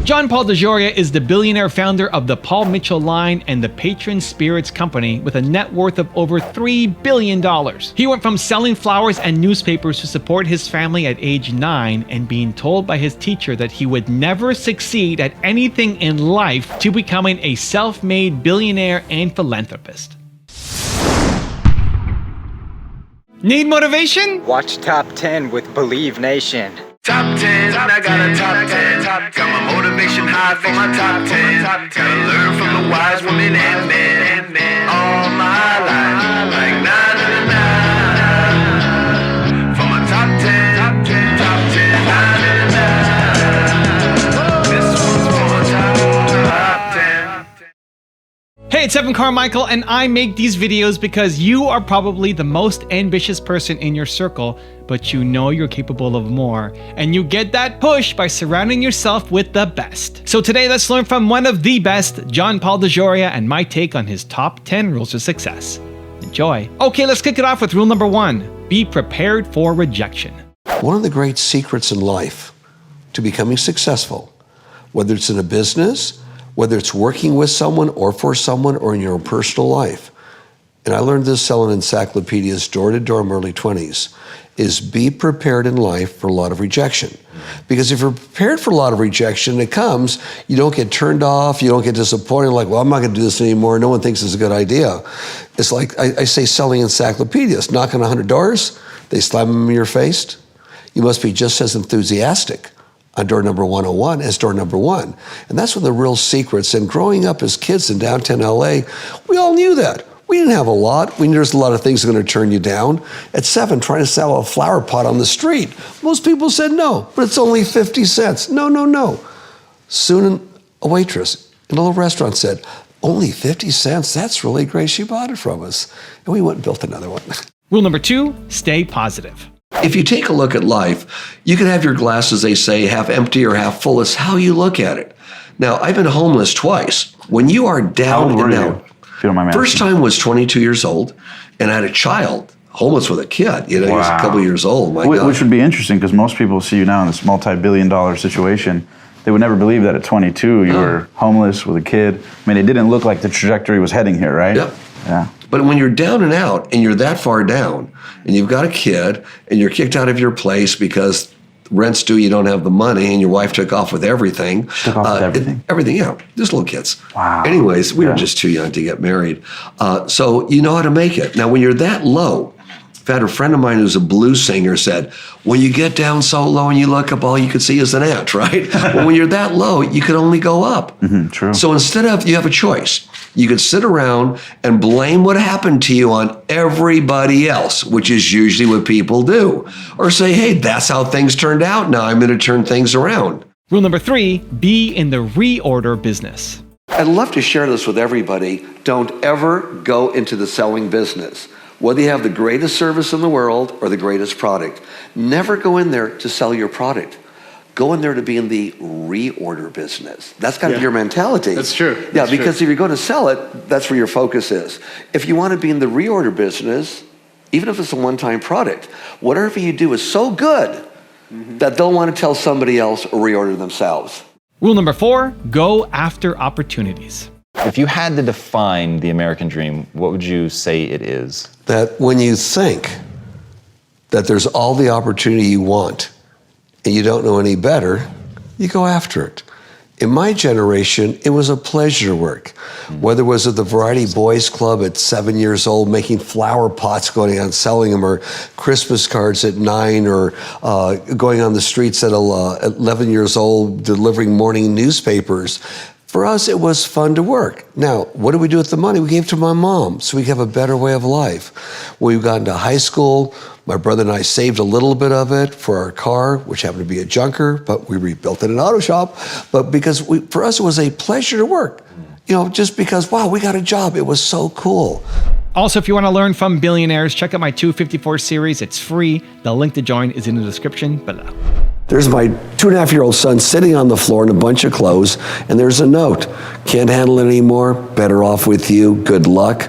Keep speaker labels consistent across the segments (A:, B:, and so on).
A: John Paul DeJoria is the billionaire founder of the Paul Mitchell line and the Patron Spirits Company with a net worth of over $3 billion. He went from selling flowers and newspapers to support his family at age 9 and being told by his teacher that he would never succeed at anything in life to becoming a self-made billionaire and philanthropist. Need motivation?
B: Watch Top 10 with Believe Nation.
C: Top 10, I got a top 10. Got my motivation high for my top 10. Gotta learn from the wise women and men. All my life, like 9 and 9. For my top 10, top 10, 9 and 9. This one's for my top 10.
A: Hey, it's Carmichael, and I make these videos because you are probably the most ambitious person in your circle, but you know you're capable of more, and you get that push by surrounding yourself with the best. So today, let's learn from one of the best, John Paul DeJoria, and my take on his top 10 rules of success. Enjoy. Okay, let's kick it off with rule number 1. Be prepared for rejection.
D: One of the great secrets in life to becoming successful, whether it's in a business, whether it's working with someone or for someone or in your own personal life, and I learned this selling encyclopedias door to door in my early 20s, is be prepared in life for a lot of rejection. Because if you're prepared for a lot of rejection, it comes, you don't get turned off, you don't get disappointed, like, well, I'm not gonna do this anymore, no one thinks it's a good idea. It's like, I say selling encyclopedias, knock on 100 doors, they slam them in your face. You must be just as enthusiastic on door number 101 as door number 1. And that's one of the real secrets. And growing up as kids in downtown LA, we all knew that. We didn't have a lot. We knew there's a lot of things that are going to turn you down. At 7, trying to sell a flower pot on the street, most people said no, but it's only 50 cents. No. Soon a waitress in a little restaurant said, only 50 cents? That's really great. She bought it from us. And we went and built another one.
A: Rule number 2, stay positive.
D: If you take a look at life, you can have your glass, as they say, half empty or half full. It's how you look at it. Now, I've been homeless twice. When you are down and out, first time was 22 years old, and I had a child, homeless with a kid. You know, he was a couple years old. My God.
E: Which would be interesting because most people see you now in this multi-billion-dollar situation. They would never believe that at 22 you were homeless with a kid. I mean, it didn't look like the trajectory was heading here, right?
D: Yep.
E: Yeah.
D: But when you're down and out and you're that far down and you've got a kid and you're kicked out of your place because rent's due, you don't have the money, and your wife took off with everything.
E: Took off with everything?
D: Everything, yeah. Just little kids.
E: Wow.
D: Anyways, we were just too young to get married. So you know how to make it. Now, when you're that low, I had a friend of mine who's a blues singer said, when you get down so low and you look up, all you can see is an ant, right? Well, when you're that low, you can only go up.
E: True.
D: So instead of, you have a choice. You could sit around and blame what happened to you on everybody else, which is usually what people do. Or say, hey, that's how things turned out. Now I'm going to turn things around.
A: Rule number 3, be in the reorder business.
D: I'd love to share this with everybody. Don't ever go into the selling business. Whether you have the greatest service in the world or the greatest product, never go in there to sell your product. Go in there to be in the reorder business. That's got to be your mentality.
F: That's true.
D: Because if you're going to sell it, that's where your focus is. If you want to be in the reorder business, even if it's a one-time product, whatever you do is so good that they'll want to tell somebody else or reorder themselves.
A: Rule number 4, go after opportunities.
G: If you had to define the American dream, what would you say it is?
D: That when you think that there's all the opportunity you want and you don't know any better, you go after it. In my generation, it was a pleasure to work. Whether it was at the Variety Boys Club at 7 years old, making flower pots, going out and selling them, or Christmas cards at 9, or going on the streets at 11 years old, delivering morning newspapers. For us, it was fun to work. Now, what did we do with the money? We gave it to my mom so we could have a better way of life. When we got into high school, my brother and I saved a little bit of it for our car, which happened to be a junker, but we rebuilt it in an auto shop. But because for us, it was a pleasure to work. You know, just because, wow, we got a job. It was so cool.
A: Also, if you want to learn from billionaires, check out my 254 series. It's free. The link to join is in the description below.
D: There's my 2.5-year-old son sitting on the floor in a bunch of clothes, and there's a note. Can't handle it anymore. Better off with you. Good luck.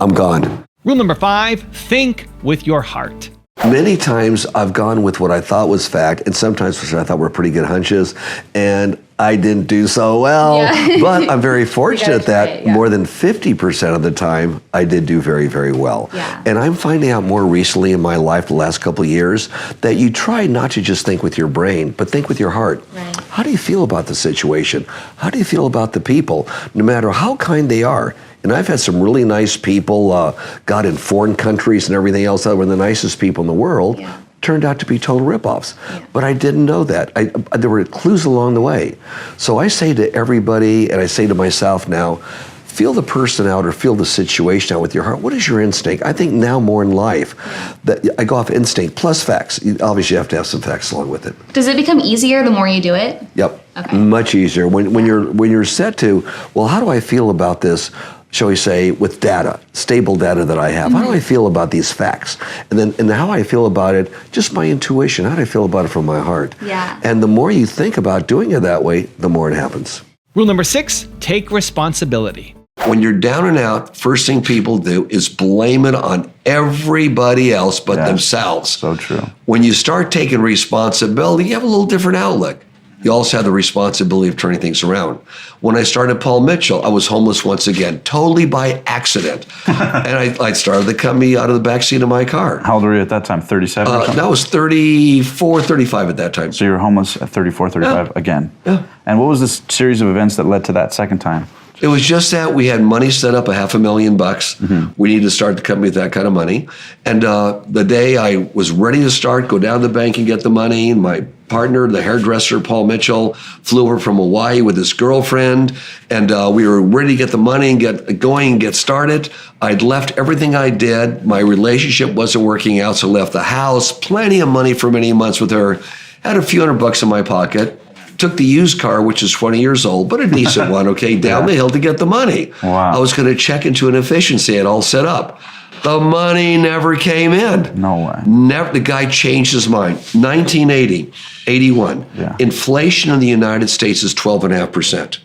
D: I'm gone.
A: Rule number 5, think with your heart.
D: Many times I've gone with what I thought was fact, and sometimes what I thought were pretty good hunches, and I didn't do so well,
F: Yeah.
D: but I'm very fortunate
F: try
D: that
F: it, yeah.
D: more than 50% of the time I did do very, very well.
F: Yeah.
D: And I'm finding out more recently in my life, the last couple of years, that you try not to just think with your brain, but think with your heart.
F: Right.
D: How do you feel about the situation? How do you feel about the people, no matter how kind they are? And I've had some really nice people, got in foreign countries and everything else, that were the nicest people in the world.
F: Yeah.
D: Turned out to be total ripoffs.
F: Yeah.
D: But I didn't know that. There were clues along the way. So I say to everybody, and I say to myself now, feel the person out or feel the situation out with your heart. What is your instinct? I think now more in life that I go off instinct plus facts. Obviously, you have to have some facts along with it.
F: Does it become easier the more you do it?
D: Yep.
F: Okay.
D: Much easier. When you're set to, well, how do I feel about this? Shall we say, with data, stable data that I have. How do I feel about these facts? And how I feel about it, just my intuition. How do I feel about it from my heart?
F: Yeah.
D: And the more you think about doing it that way, the more it happens.
A: Rule number 6, take responsibility.
D: When you're down and out, first thing people do is blame it on everybody else but themselves.
E: So true.
D: When you start taking responsibility, you have a little different outlook. You also have the responsibility of turning things around. When I started Paul Mitchell, I was homeless once again, totally by accident. And I started the company out of the backseat of my car.
E: How old were you at that time? 37 or something?
D: That was 34, 35 at that time.
E: So you were homeless at 34, 35 again.
D: Yeah.
E: And what was this series of events that led to that second time?
D: It was just that we had money set up, $500,000. We needed to start the company with that kind of money. And the day I was ready to start, go down to the bank and get the money, my partner, the hairdresser, Paul Mitchell, flew over from Hawaii with his girlfriend, and we were ready to get the money and get going and get started. I'd left everything I did. My relationship wasn't working out, so I left the house, plenty of money for many months with her, had a few $100 in my pocket. Took the used car, which is 20 years old, but a decent one, okay, down the hill to get the money.
E: Wow.
D: I was going to check into an efficiency. I had all set up. The money never came in.
E: No way.
D: Never. The guy changed his mind. 1980, 81.
E: Yeah.
D: Inflation in the United States is 12.5%.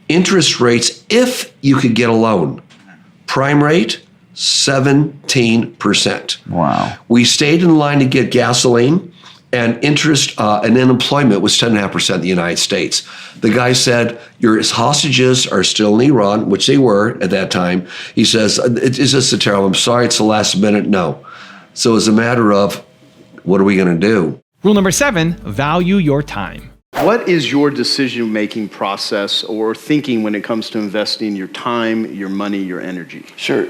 D: Interest rates, if you could get a loan, prime rate, 17%.
E: Wow.
D: We stayed in line to get gasoline. And interest and unemployment was 10.5% in the United States. The guy said, your hostages are still in Iran, which they were at that time. He says, is this a terrible? I'm sorry, it's the last minute. No. So it's a matter of, what are we going to do?
A: Rule number 7, value your time.
H: What is your decision-making process or thinking when it comes to investing your time, your money, your energy?
D: Sure.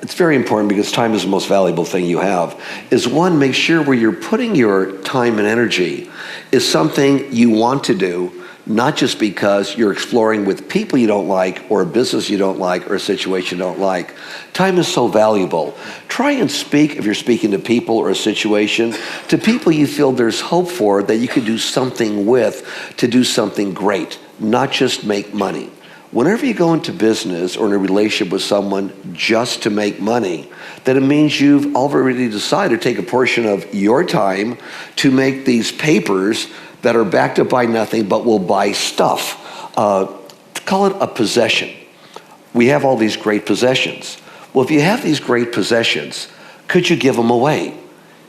D: It's very important because time is the most valuable thing you have. Is one, make sure where you're putting your time and energy is something you want to do, not just because you're exploring with people you don't like or a business you don't like or a situation you don't like. Time is so valuable. Try and speak, if you're speaking to people or a situation, to people you feel there's hope for that you could do something with to do something great, not just make money. Whenever you go into business or in a relationship with someone just to make money, then it means you've already decided to take a portion of your time to make these papers that are backed up by nothing but will buy stuff. Call it a possession. We have all these great possessions. Well, if you have these great possessions, could you give them away?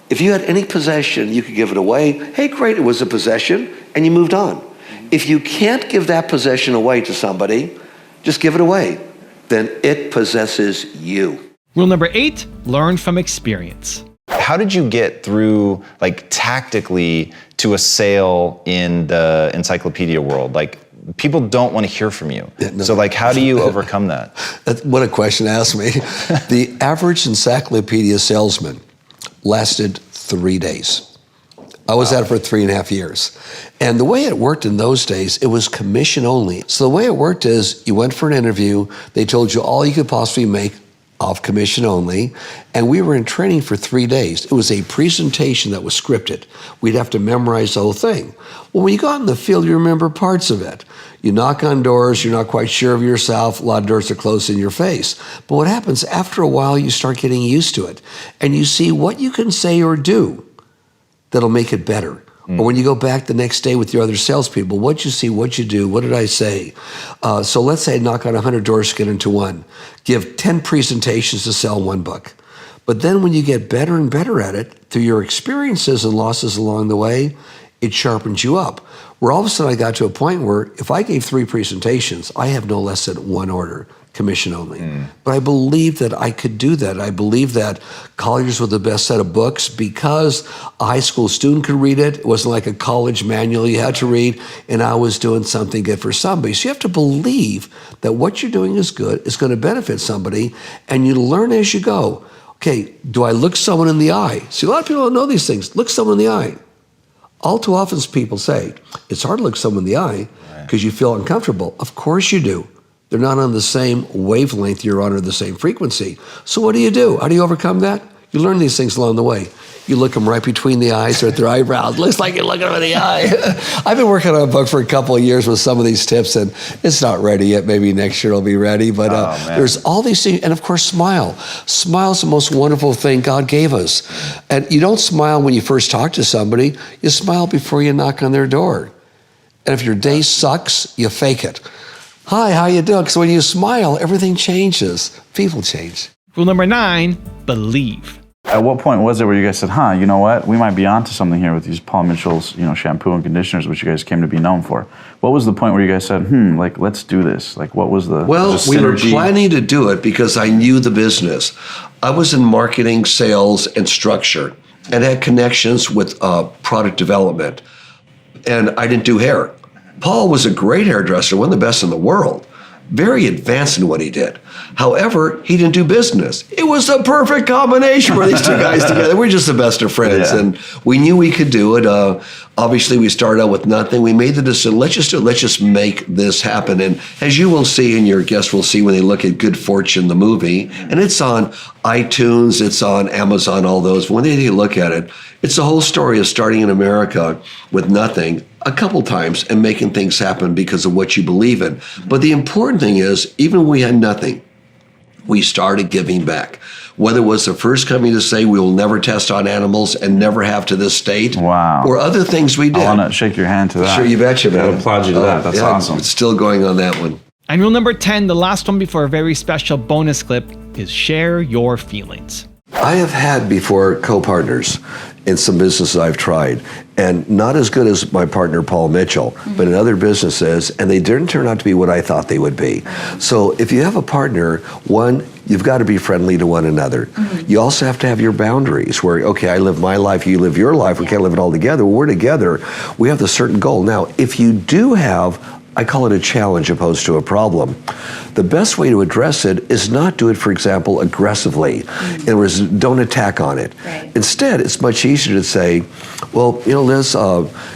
D: If you had any possession, you could give it away. Hey, great, it was a possession, and you moved on. If you can't give that possession away to somebody, just give it away. Then it possesses you.
A: Rule number 8, learn from experience.
G: How did you get through, like, tactically to a sale in the encyclopedia world? Like, people don't want to hear from you.
D: Yeah, no.
G: So, like, how do you overcome that?
D: What a question to ask me. The average encyclopedia salesman lasted 3 days. I was at it for 3.5 years. And the way it worked in those days, it was commission only. So the way it worked is you went for an interview, they told you all you could possibly make off commission only, and we were in training for 3 days. It was a presentation that was scripted. We'd have to memorize the whole thing. Well, when you got in the field, you remember parts of it. You knock on doors, you're not quite sure of yourself, a lot of doors are closed in your face. But what happens, after a while, you start getting used to it, and you see what you can say or do that'll make it better. Or when you go back the next day with your other salespeople, what you see, what you do, what did I say? So let's say I knock on 100 doors to get into one. Give 10 presentations to sell one book. But then when you get better and better at it, through your experiences and losses along the way, it sharpens you up. Where all of a sudden I got to a point where if I gave 3 presentations, I have no less than 1 order, commission only. But I believed that I could do that. I believed that Colliers was the best set of books because a high school student could read it. It wasn't like a college manual you had to read, and I was doing something good for somebody. So you have to believe that what you're doing is good, it's going to benefit somebody, and you learn as you go. Okay, do I look someone in the eye? See, a lot of people don't know these things. Look someone in the eye. All too often people say, it's hard to look someone in the eye because you feel uncomfortable. Of course you do. They're not on the same wavelength you're on or the same frequency. So what do? How do you overcome that? You learn these things along the way. You look them right between the eyes or at their eyebrows. Looks like you're looking them in the eye. I've been working on a book for a couple of years with some of these tips, and it's not ready yet. Maybe next year it'll be ready. But there's all these things. And of course, smile. Smile is the most wonderful thing God gave us. And you don't smile when you first talk to somebody. You smile before you knock on their door. And if your day sucks, you fake it. Hi, how you doing? Because when you smile, everything changes. People change.
A: Rule number 9, believe.
E: At what point was it where you guys said, you know what? We might be onto something here with these Paul Mitchell's, shampoo and conditioners, which you guys came to be known for. What was the point where you guys said, let's do this? Like, what was the
D: we were planning to do it because I knew the business. I was in marketing, sales, and structure, and had connections with product development. And I didn't do hair. Paul was a great hairdresser, one of the best in the world. Very advanced in what he did. However, he didn't do business. It was a perfect combination for these 2 guys together. We're just the best of friends, and we knew we could do it. Obviously, we started out with nothing. We made the decision, let's just do it. Let's just make this happen. And as you will see, and your guests will see when they look at Good Fortune, the movie, and it's on iTunes, it's on Amazon, all those. When they look at it, it's the whole story of starting in America with nothing a couple times and making things happen because of what you believe in. But the important thing is, even when we had nothing, we started giving back. Whether it was the first company to say we will never test on animals and never have to this state, or other things we did.
E: I want to shake your hand to that.
D: Sure, you betcha, man.
E: I applaud you to that. That's awesome.
D: It's still going on that one.
A: And rule number 10, the last one before a very special bonus clip, is share your feelings.
D: I have had before co-partners in some businesses I've tried, and not as good as my partner Paul Mitchell, but in other businesses, and they didn't turn out to be what I thought they would be. So if you have a partner, one, you've got to be friendly to one another. You also have to have your boundaries where, okay, I live my life, you live your life, we can't live it all together. When we're together, we have the certain goal. Now, if you do have, I call it a challenge opposed to a problem, the best way to address it is not do it, for example, aggressively. In other words, don't attack on it. Instead, it's much easier to say, well, Liz,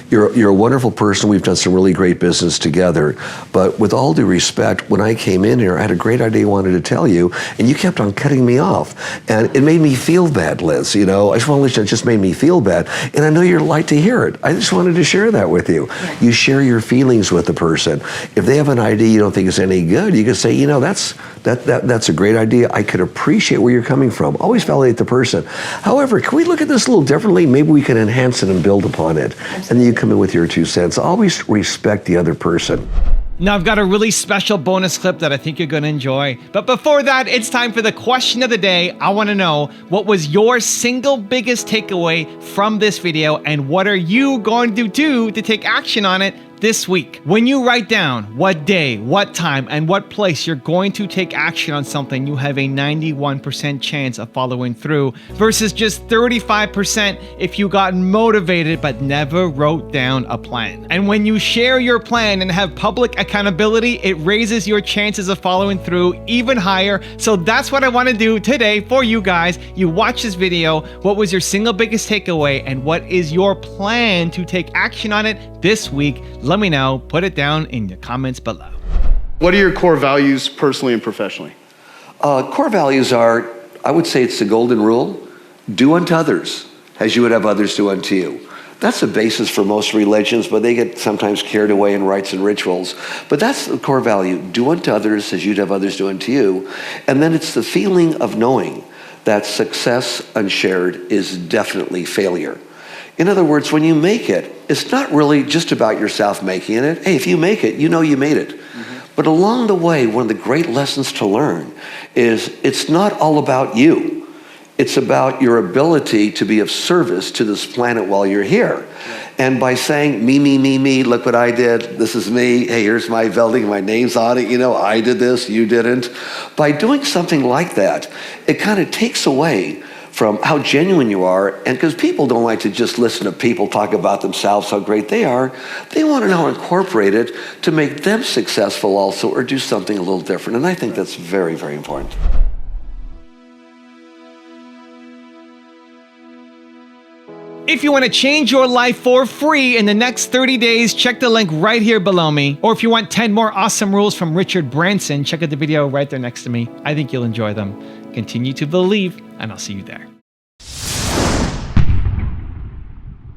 D: you're a wonderful person. We've done some really great business together. But with all due respect, when I came in here, I had a great idea I wanted to tell you, and you kept on cutting me off. And it made me feel bad, Liz. I just want to let you know, it just made me feel bad. And I know you'd like to hear it. I just wanted to share that with you. You share your feelings with the person. If they have an idea you don't think is any good, you can say, that's a great idea. I could appreciate where you're coming from. Always validate the person. However, can we look at this a little differently? Maybe we can enhance it and build upon it. And then you come in with your 2 cents. Always respect the other person.
A: Now I've got a really special bonus clip that I think you're going to enjoy. But before that, it's time for the question of the day. I want to know, what was your single biggest takeaway from this video, and what are you going to do to take action on it this week? When you write down what day, what time, and what place you're going to take action on something, you have a 91% chance of following through versus just 35% if you got motivated but never wrote down a plan. And when you share your plan and have public accountability, it raises your chances of following through even higher. So that's what I want to do today for you guys. You watch this video. What was your single biggest takeaway, and what is your plan to take action on it this week? Let me know. Put it down in the comments below.
H: What are your core values personally and professionally?
D: Core values are, I would say it's the golden rule. Do unto others as you would have others do unto you. That's the basis for most religions, but they get sometimes carried away in rites and rituals. But that's the core value. Do unto others as you'd have others do unto you. And then it's the feeling of knowing that success unshared is definitely failure. In other words, when you make it, it's not really just about yourself making it. Hey, if you make it, you know you made it. But along the way, one of the great lessons to learn is it's not all about you. It's about your ability to be of service to this planet while you're here. And by saying, me, look what I did, this is me, hey, here's my building, my name's on it, I did this, you didn't. By doing something like that, it kind of takes away from how genuine you are, and because people don't like to just listen to people talk about themselves, how great they are, they want to now incorporate it to make them successful also, or do something a little different. And I think that's very, very important.
A: If you want to change your life for free in the next 30 days, check the link right here below me. Or if you want 10 more awesome rules from Richard Branson, check out the video right there next to me. I think you'll enjoy them. Continue to believe, and I'll see you there.